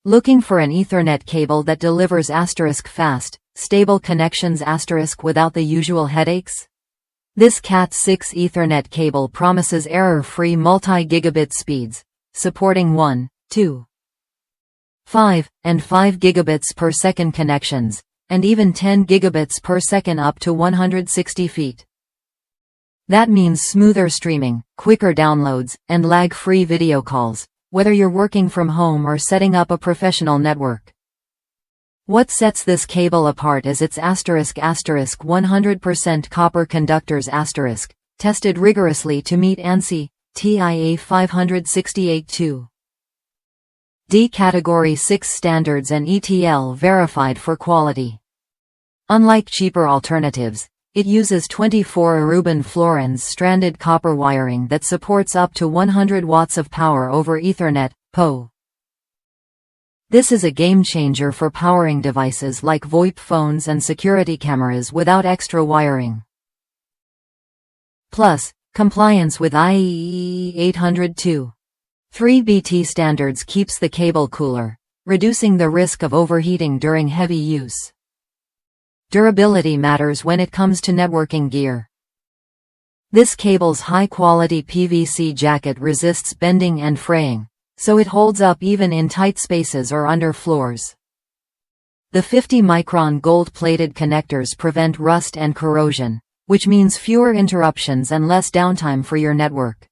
Looking for an Ethernet cable that delivers fast, stable connections without the usual headaches? This Cat6 Ethernet cable promises error-free multi-gigabit speeds, supporting 1, 2, 5, and 5 gigabits per second connections, and even 10 gigabits per second up to 160 feet. That means smoother streaming, quicker downloads, and lag-free video calls, whether you're working from home or setting up a professional network. What sets this cable apart is its *** 100% copper conductors **, tested rigorously to meet ANSI, TIA-568-2.D Category 6 standards and ETL verified for quality. Unlike cheaper alternatives, it uses 24 Aruban fluorines stranded copper wiring that supports up to 100 watts of power over Ethernet, PoE. This is a game-changer for powering devices like VoIP phones and security cameras without extra wiring. Plus, compliance with IEEE 802.3 standards keeps the cable cooler, reducing the risk of overheating during heavy use. Durability matters when it comes to networking gear. This cable's high-quality PVC jacket resists bending and fraying, so it holds up even in tight spaces or under floors. The 50-micron gold-plated connectors prevent rust and corrosion, which means fewer interruptions and less downtime for your network.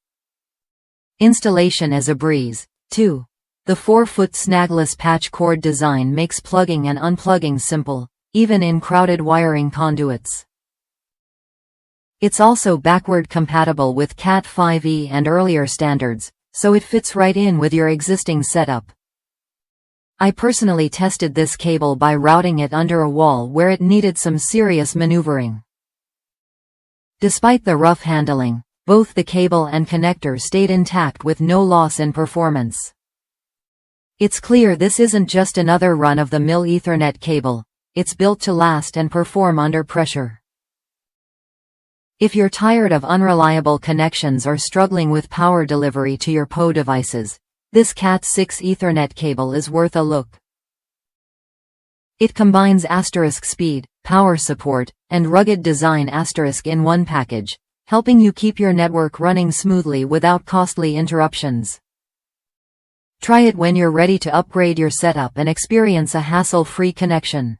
Installation is a breeze, too. The 4-foot snagless patch cord design makes plugging and unplugging simple, even in crowded wiring conduits. It's also backward compatible with Cat5e and earlier standards, so it fits right in with your existing setup. I personally tested this cable by routing it under a wall where it needed some serious maneuvering. Despite the rough handling, both the cable and connector stayed intact with no loss in performance. It's clear this isn't just another run-of-the-mill Ethernet cable. It's built to last and perform under pressure. If you're tired of unreliable connections or struggling with power delivery to your PoE devices, this Cat6 Ethernet cable is worth a look. It combines speed, power support, and rugged design in one package, helping you keep your network running smoothly without costly interruptions. Try it when you're ready to upgrade your setup and experience a hassle-free connection.